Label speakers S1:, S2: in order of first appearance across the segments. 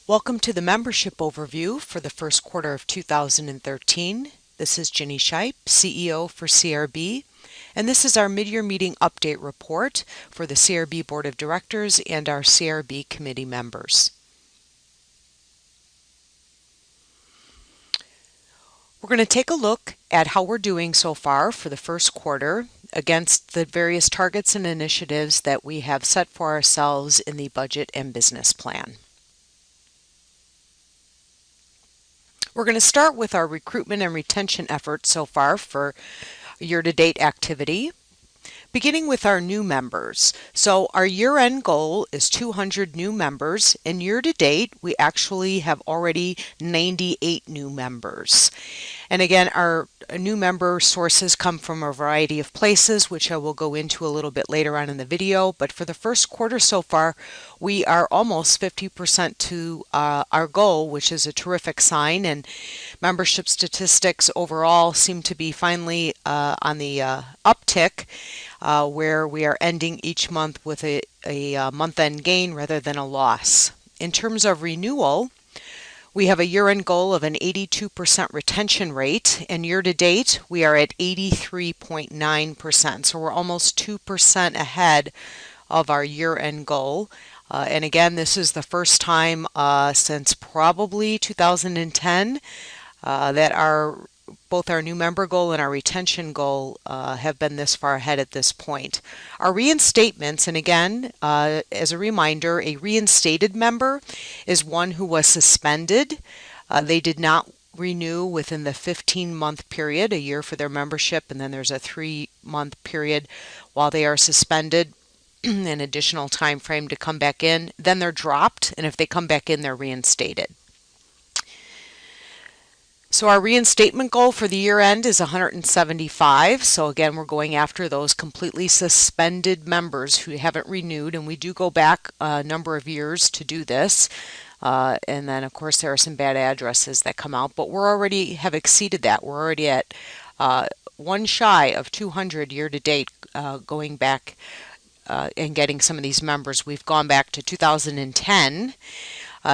S1: Welcome to the membership overview for the first quarter of 2013. This is Ginny Scheib, CEO for CRB, and this is our mid-year meeting update report for the CRB Board of Directors and our CRB committee members. We're going to take a look at how we're doing so far for the first quarter against the various targets and initiatives that we have set for ourselves in the budget and business plan. We're going to start with our recruitment and retention efforts so far for year-to-date activity, beginning with our new members. So our year-end goal is 200 new members, and year-to-date we actually have already 98 new members. And again, our new member sources come from a variety of places, which I will go into a little bit later on in the video. But for the first quarter so far, we are almost 50% to our goal, which is a terrific sign. And membership statistics overall seem to be finally on the uptick, where we are ending each month with a month-end gain rather than a loss. In terms of renewal, we have a year-end goal of an 82% retention rate, and year-to-date we are at 83.9%, so we're almost 2% ahead of our year-end goal. And again, this is the first time since probably 2010 that both our new member goal and our retention goal have been this far ahead at this point. Our reinstatements, and again, as a reminder, a reinstated member is one who was suspended. They did not renew within the 15-month period, a year for their membership, and then there's a 3-month period while they are suspended, an additional time frame to come back in. Then they're dropped, and if they come back in, they're reinstated. So our reinstatement goal for the year end is 175. So again, we're going after those completely suspended members who haven't renewed, and we do go back a number of years to do this. And then of course there are some bad addresses that come out, but we're already have exceeded that. We're already at one shy of 200 year to date, going back and getting some of these members. We've gone back to 2010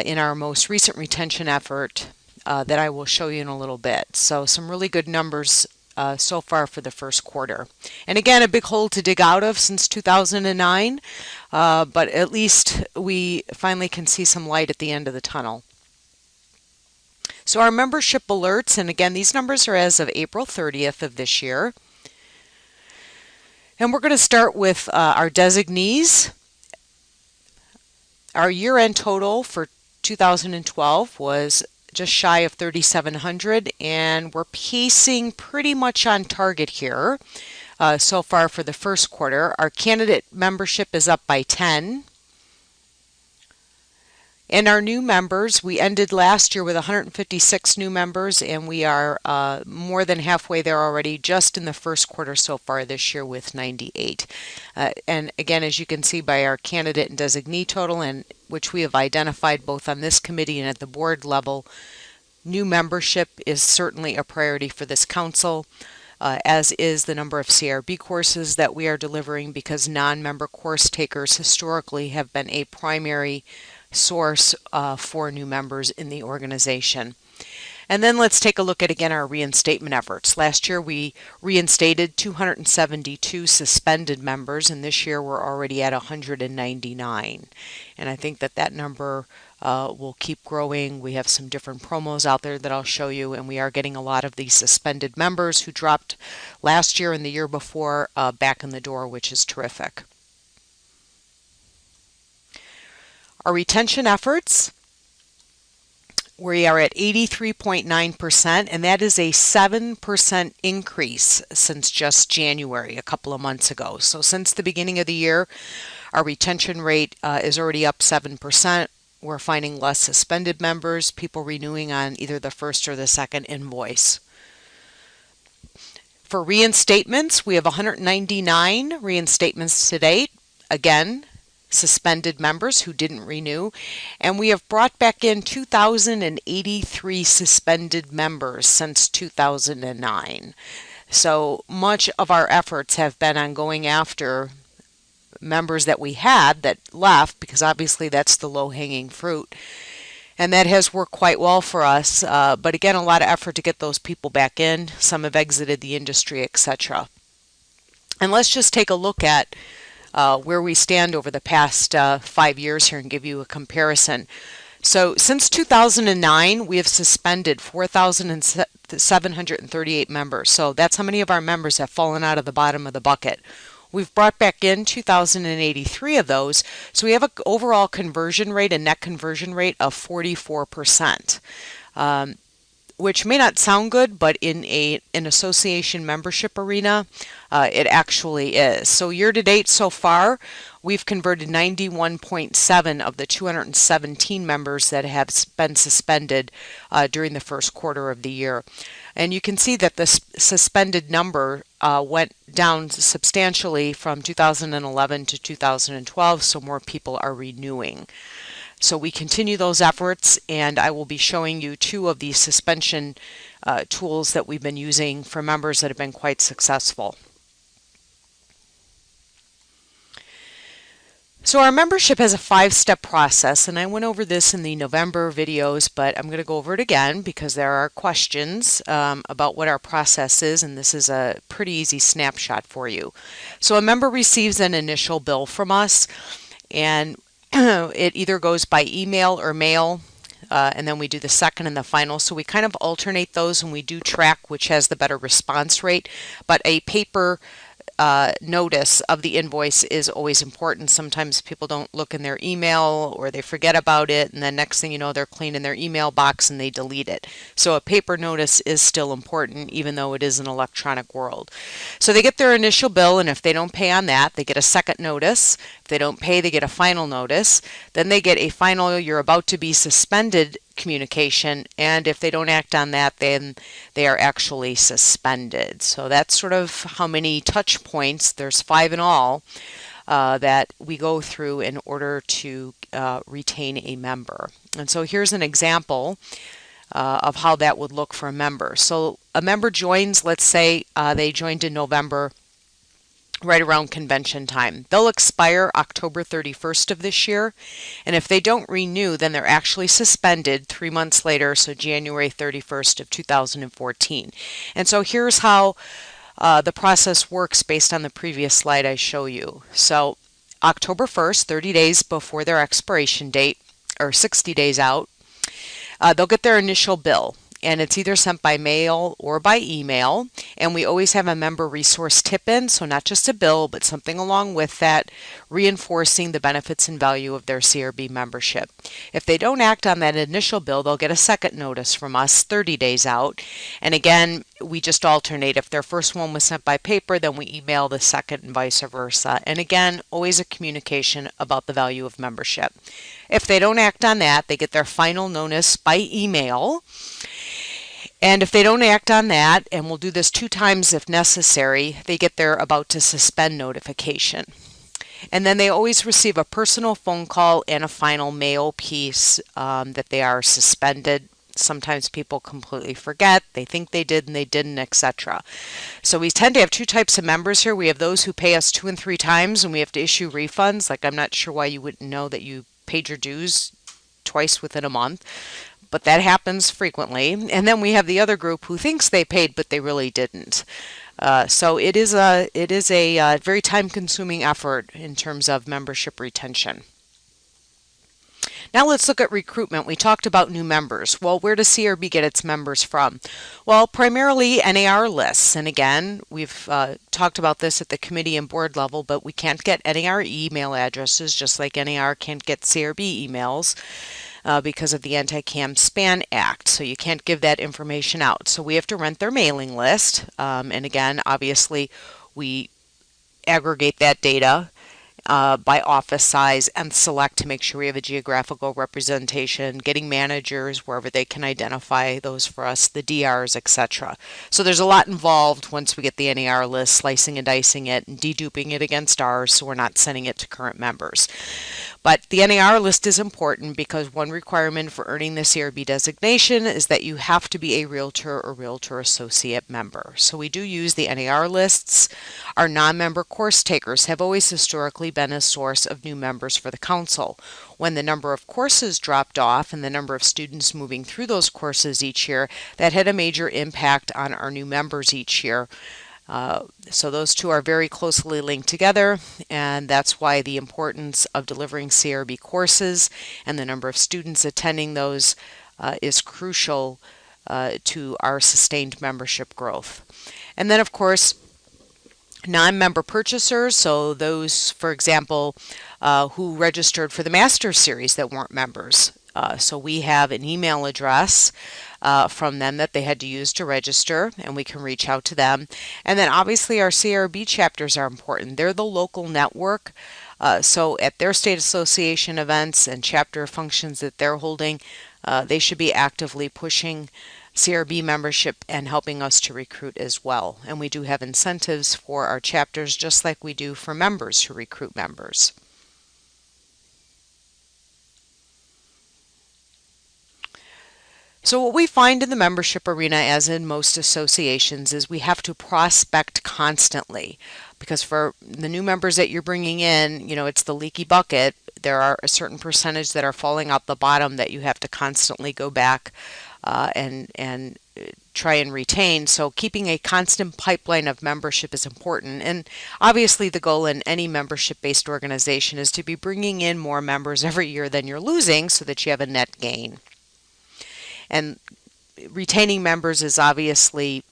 S1: in our most recent retention effort that I will show you in a little bit. So some really good numbers so far for the first quarter. And again, a big hole to dig out of since 2009, but at least we finally can see some light at the end of the tunnel. So our membership alerts, and again, these numbers are as of April 30th of this year. And we're going to start with our designees. Our year-end total for 2012 was just shy of 3,700, and we're pacing pretty much on target here so far for the first quarter. Our candidate membership is up by 10. And our new members, we ended last year with 156 new members, and we are more than halfway there already just in the first quarter so far this year with 98. And again, as you can see by our candidate and designee total, and which we have identified both on this committee and at the board level, new membership is certainly a priority for this council, as is the number of CRB courses that we are delivering, because non-member course takers historically have been a primary source for new members in the organization. And then let's take a look at again our reinstatement efforts. Last year we reinstated 272 suspended members, and this year we're already at 199. And I think that number will keep growing. We have some different promos out there that I'll show you, and we are getting a lot of these suspended members who dropped last year and the year before back in the door, which is terrific. Our retention efforts, we are at 83.9%, and that is a 7% increase since just January, a couple of months ago. So since the beginning of the year, our retention rate is already up 7%. We're finding less suspended members, people renewing on either the first or the second invoice. For reinstatements, we have 199 reinstatements to date. Again, suspended members who didn't renew, and we have brought back in 2,083 suspended members since 2009. So much of our efforts have been on going after members that we had that left, because obviously that's the low-hanging fruit, And that has worked quite well for us. But again, a lot of effort to get those people back in. Some have exited the industry, etc. And let's just take a look at where we stand over the past 5 years here and give you a comparison. So since 2009, we have suspended 4,738 members. So that's how many of our members have fallen out of the bottom of the bucket. We've brought back in 2,083 of those. So we have an overall conversion rate, a net conversion rate of 44%. Which may not sound good, but in an association membership arena, it actually is. So year to date so far, we've converted 91.7 of the 217 members that have been suspended during the first quarter of the year. And you can see that the suspended number went down substantially from 2011 to 2012, so more people are renewing. So we continue those efforts, and I will be showing you two of these suspension tools that we've been using for members that have been quite successful. So our membership has a 5-step process, and I went over this in the November videos, but I'm going to go over it again because there are questions about what our process is, and this is a pretty easy snapshot for you. So a member receives an initial bill from us, and it either goes by email or mail, and then we do the second and the final. So we kind of alternate those, and we do track which has the better response rate. But a paper notice of the invoice is always important. Sometimes people don't look in their email or they forget about it, and then next thing you know, they're cleaning their email box and they delete it. So a paper notice is still important, even though it is an electronic world. So they get their initial bill, and if they don't pay on that, they get a second notice. If they don't pay, they get a final notice. Then they get a final, you're about to be suspended communication, and if they don't act on that, then they are actually suspended. So that's sort of how many touch points, there's 5 in all, that we go through in order to retain a member. And so here's an example of how that would look for a member. So a member joins, let's say they joined in November, right around convention time. They'll expire October 31st of this year, and if they don't renew, then they're actually suspended 3 months later, so January 31st of 2014. And so here's how the process works based on the previous slide I show you. So October 1st, 30 days before their expiration date, or 60 days out, they'll get their initial bill. And it's either sent by mail or by email, and we always have a member resource tip in, so not just a bill, but something along with that, reinforcing the benefits and value of their CRB membership. If they don't act on that initial bill, they'll get a second notice from us 30 days out, and again, we just alternate. If their first one was sent by paper, then we email the second and vice versa. And again, always a communication about the value of membership. If they don't act on that, they get their final notice by email. And if they don't act on that, and we'll do this 2 times if necessary, they get their about to suspend notification. And then they always receive a personal phone call and a final mail piece that they are suspended. Sometimes people completely forget, they think they did and they didn't, etc. So we tend to have 2 types of members here. We have those who pay us 2 and 3 times and we have to issue refunds. Like, I'm not sure why you wouldn't know that you paid your dues twice within a month, but that happens frequently. And then we have the other group who thinks they paid but they really didn't. So it is a very time-consuming effort in terms of membership retention. Now let's look at recruitment. We talked about new members. Well, where does CRB get its members from? Well, primarily NAR lists. And again, we've talked about this at the committee and board level, but we can't get NAR email addresses just like NAR can't get CRB emails because of the Anti-CAM-SPAN Act. So you can't give that information out. So we have to rent their mailing list. And again, obviously, we aggregate that data by office size and select to make sure we have a geographical representation, getting managers wherever they can identify those for us, the DRs, etc. So there's a lot involved once we get the NAR list, slicing and dicing it and deduping it against ours so we're not sending it to current members. But the NAR list is important because one requirement for earning the CRB designation is that you have to be a realtor or realtor associate member. So we do use the NAR lists. Our non-member course takers have always historically been a source of new members for the council. When the number of courses dropped off and the number of students moving through those courses each year, that had a major impact on our new members each year. So those two are very closely linked together, and that's why the importance of delivering CRB courses and the number of students attending those is crucial to our sustained membership growth. And then, of course, non-member purchasers, so those, for example, who registered for the Master Series that weren't members. So we have an email address from them that they had to use to register, and we can reach out to them. And then obviously our CRB chapters are important. They're the local network. So at their state association events and chapter functions that they're holding, they should be actively pushing CRB membership and helping us to recruit as well. And we do have incentives for our chapters just like we do for members who recruit members. So what we find in the membership arena, as in most associations, is we have to prospect constantly, because for the new members that you're bringing in, it's the leaky bucket. There are a certain percentage that are falling out the bottom that you have to constantly go back and try and retain. So keeping a constant pipeline of membership is important. And obviously the goal in any membership-based organization is to be bringing in more members every year than you're losing so that you have a net gain. And retaining members is obviously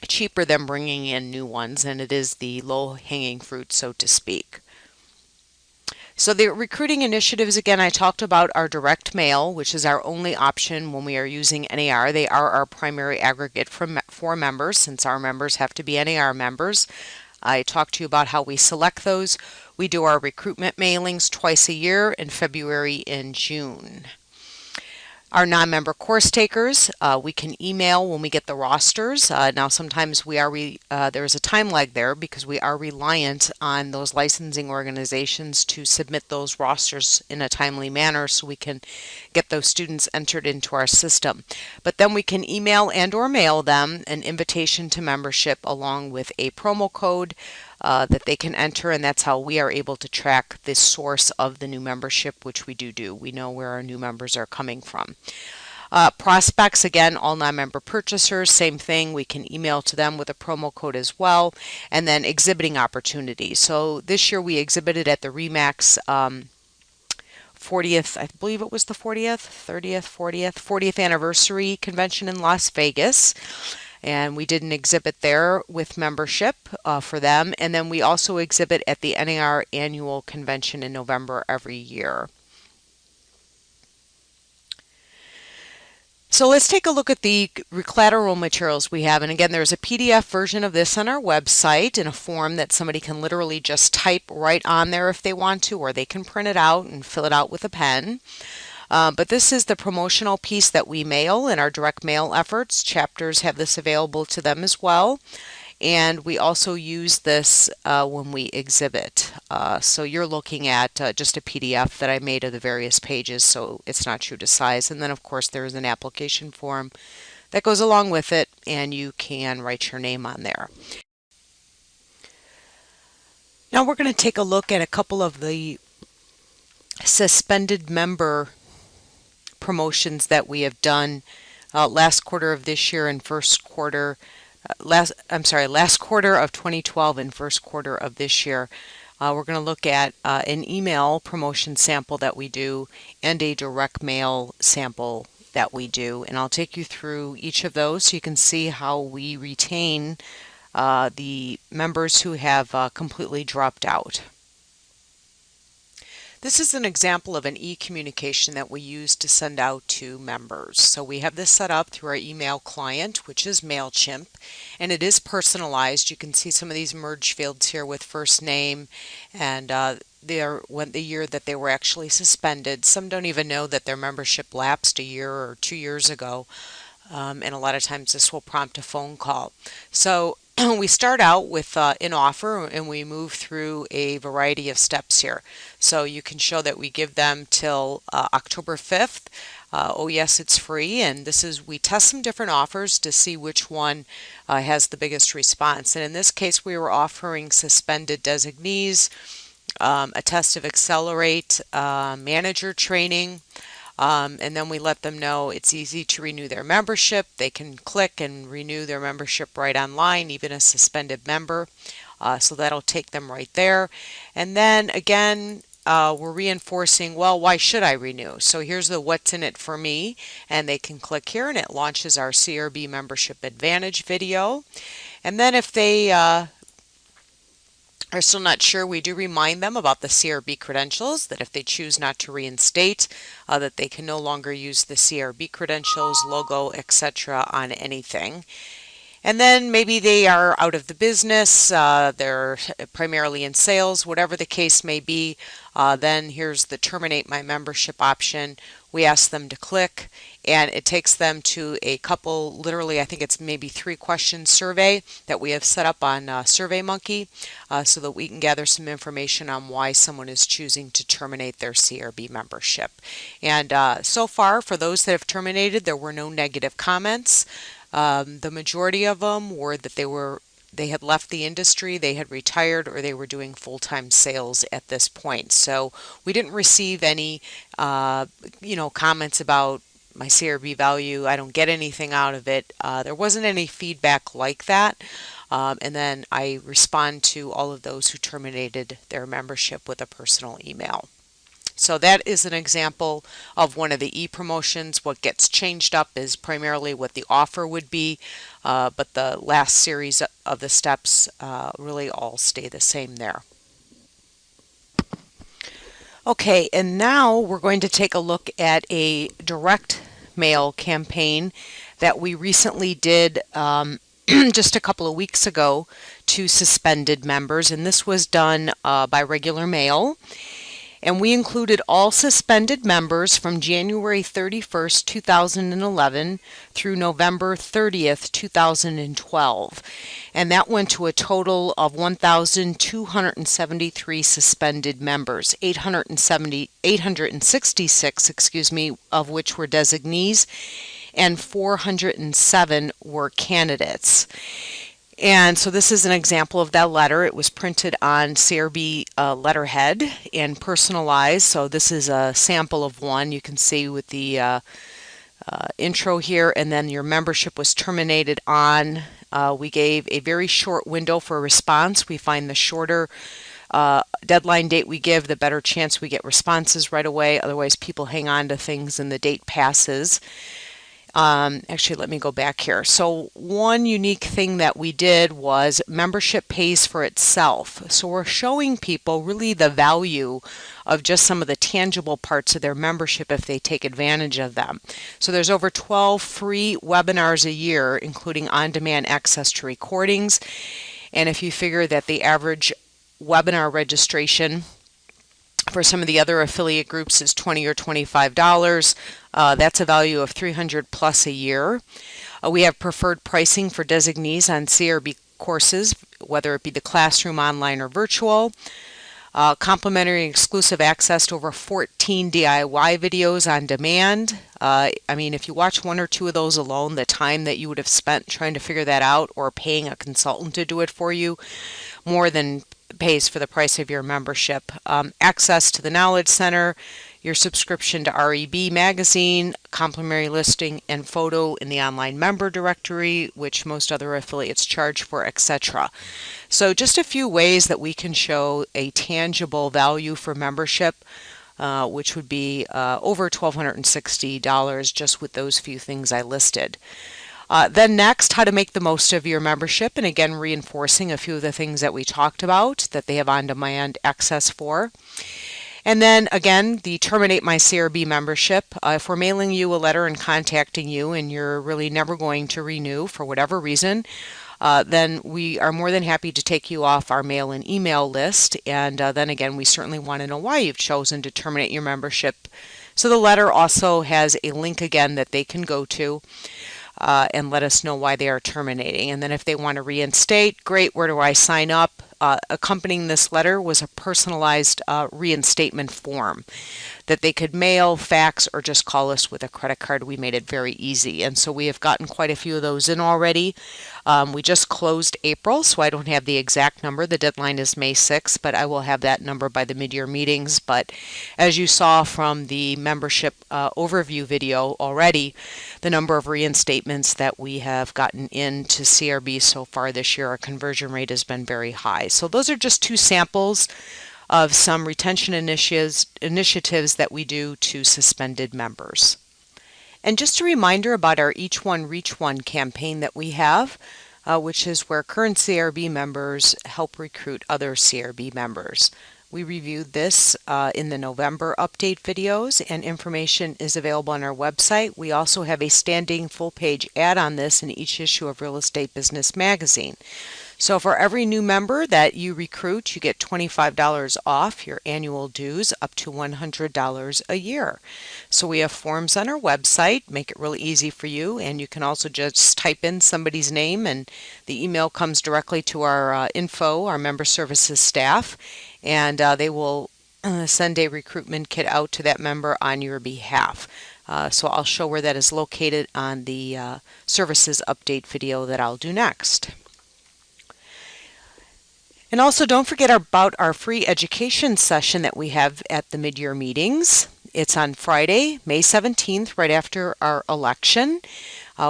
S1: cheaper than bringing in new ones, and it is the low-hanging fruit, so to speak. So the recruiting initiatives, again, I talked about our direct mail, which is our only option when we are using NAR. They are our primary aggregate for members, since our members have to be NAR members. I talked to you about how we select those. We do our recruitment mailings twice a year, in February and June. Our non-member course takers, we can email when we get the rosters. Now sometimes there is a time lag there because we are reliant on those licensing organizations to submit those rosters in a timely manner so we can get those students entered into our system. But then we can email and or mail them an invitation to membership along with a promo code that they can enter, and that's how we are able to track the source of the new membership, which we do. We know where our new members are coming from. Prospects, again, all non-member purchasers, same thing. We can email to them with a promo code as well. And then exhibiting opportunities. So this year we exhibited at the RE/MAX 40th, I believe it was the 40th anniversary convention in Las Vegas. And we did an exhibit there with membership for them. And then we also exhibit at the NAR annual convention in November every year. So let's take a look at the collateral materials we have. And again, there's a PDF version of this on our website in a form that somebody can literally just type right on there if they want to, or they can print it out and fill it out with a pen. But this is the promotional piece that we mail in our direct mail efforts. Chapters have this available to them as well. And we also use this when we exhibit. So you're looking at just a PDF that I made of the various pages, so it's not true to size. And then, of course, there is an application form that goes along with it, and you can write your name on there. Now we're going to take a look at a couple of the suspended member promotions that we have done last quarter of this year and last quarter of 2012 and first quarter of this year. We're going to look at an email promotion sample that we do and a direct mail sample that we do, and I'll take you through each of those so you can see how we retain the members who have completely dropped out. This is an example of an e-communication that we use to send out to members. So we have this set up through our email client, which is MailChimp, and it is personalized. You can see some of these merge fields here with first name and the year that they were actually suspended. Some don't even know that their membership lapsed a year or 2 years ago, and a lot of times this will prompt a phone call. So we start out with an offer, and we move through a variety of steps here. So you can show that we give them till October 5th. Oh yes, it's free, and we test some different offers to see which one has the biggest response. And in this case, we were offering suspended designees a test of Accelerate, manager training. And then we let them know it's easy to renew their membership. They can click and renew their membership right online, even a suspended member. So that'll take them right there. And then again, we're reinforcing, well, why should I renew? So here's the what's in it for me. And they can click here and it launches our CRB Membership Advantage video. And then if they are still not sure, we do remind them about the CRB credentials, that if they choose not to reinstate, that they can no longer use the CRB credentials, logo, etc. on anything. And then maybe they are out of the business, they're primarily in sales, whatever the case may be, then here's the terminate my membership option. We ask them to click and it takes them to a couple, literally I think it's maybe 3-question survey that we have set up on SurveyMonkey so that we can gather some information on why someone is choosing to terminate their CRB membership. And so far, for those that have terminated, there were no negative comments. The majority of them were that they had left the industry, they had retired, or they were doing full-time sales at this point. So we didn't receive any, comments about my CRB value, I don't get anything out of it. There wasn't any feedback like that. And then I respond to all of those who terminated their membership with a personal email. So that is an example of one of the e-promotions. What gets changed up is primarily what the offer would be, but the last series of the steps really all stay the same there. Okay, and now we're going to take a look at a direct mail campaign that we recently did just a couple of weeks ago to suspended members, and this was done by regular mail. And we included all suspended members from January 31st, 2011 through November 30th, 2012. And that went to a total of 1,273 suspended members, 866, of which were designees, and 407 were candidates. And so this is an example of that letter. It was printed on CRB letterhead and personalized. So this is a sample of one you can see with the intro here, and then your membership was terminated on. We gave a very short window for a response. We find the shorter deadline date we give, the better chance we get responses right away. Otherwise, people hang on to things and the date passes. Actually, let me go back here. So one unique thing that we did was membership pays for itself. So we're showing people really the value of just some of the tangible parts of their membership if they take advantage of them. So there's over 12 free webinars a year, including on-demand access to recordings. And if you figure that the average webinar registration for some of the other affiliate groups is $20 or $25. That's a value of $300 plus a year. We have preferred pricing for designees on CRB courses, whether it be the classroom, online, or virtual. Complimentary exclusive access to over 14 DIY videos on demand. If you watch one or two of those alone, the time that you would have spent trying to figure that out or paying a consultant to do it for you more than pays for the price of your membership. Access to the Knowledge Center, your subscription to REB magazine, complimentary listing and photo in the online member directory, which most other affiliates charge for, etc. So just a few ways that we can show a tangible value for membership, which would be over $1,260 just with those few things I listed. Then next, how to make the most of your membership, and again reinforcing a few of the things that we talked about that they have on-demand access for. And then again, the terminate my CRB membership. If we're mailing you a letter and contacting you and you're really never going to renew for whatever reason, then we are more than happy to take you off our mail and email list. And then again, we certainly want to know why you've chosen to terminate your membership. So the letter also has a link again that they can go to and let us know why they are terminating. And then if they want to reinstate, great, where do I sign up? Accompanying this letter was a personalized reinstatement form that they could mail, fax, or just call us with a credit card. We made it very easy. And so we have gotten quite a few of those in already. We just closed April, so I don't have the exact number. The deadline is May 6th, but I will have that number by the mid-year meetings. But as you saw from the membership overview video already, the number of reinstatements that we have gotten into CRB so far this year, our conversion rate has been very high. So those are just two samples of some retention initiatives that we do to suspended members. And just a reminder about our Each One Reach One campaign that we have, which is where current CRB members help recruit other CRB members. We reviewed this in the November update videos, and information is available on our website. We also have a standing full-page ad on this in each issue of Real Estate Business Magazine. So for every new member that you recruit, you get $25 off your annual dues, up to $100 a year. So we have forms on our website, make it really easy for you, and you can also just type in somebody's name and the email comes directly to our our member services staff, and they will send a recruitment kit out to that member on your behalf. So I'll show where that is located on the services update video that I'll do next. And also don't forget about our free education session that we have at the mid-year meetings. It's on Friday, May 17th, right after our election.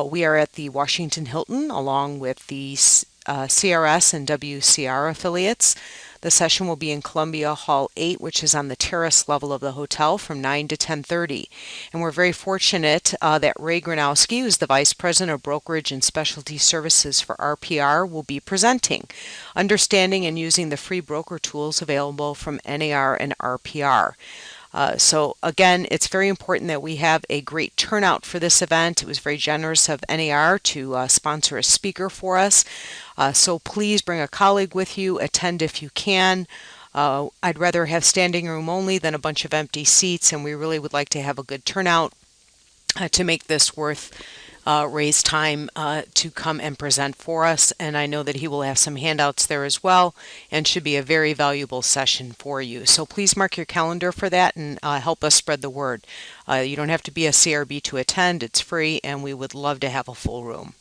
S1: We are at the Washington Hilton along with the CRS and WCR affiliates. The session will be in Columbia Hall 8, which is on the terrace level of the hotel, from 9 to 10:30. And we're very fortunate that Ray Granowski, who's the Vice President of Brokerage and Specialty Services for RPR, will be presenting, understanding and using the free broker tools available from NAR and RPR. So again, it's very important that we have a great turnout for this event. It was very generous of NAR to sponsor a speaker for us. So please bring a colleague with you, attend if you can. I'd rather have standing room only than a bunch of empty seats, and we really would like to have a good turnout to make this worth Ray's time to come and present for us. And I know that he will have some handouts there as well, and should be a very valuable session for you. So please mark your calendar for that and help us spread the word. You don't have to be a CRB to attend. It's free, and we would love to have a full room.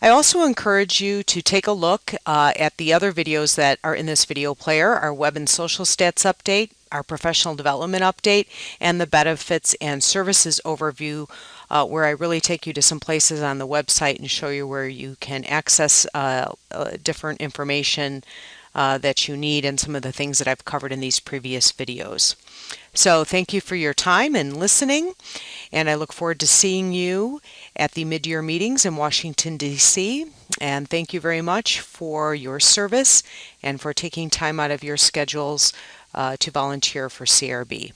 S1: I also encourage you to take a look at the other videos that are in this video player, our web and social stats update, our professional development update, and the benefits and services overview, where I really take you to some places on the website and show you where you can access different information that you need, and some of the things that I've covered in these previous videos. So thank you for your time and listening, and I look forward to seeing you at the mid-year meetings in Washington, D.C. And thank you very much for your service and for taking time out of your schedules to volunteer for CRB.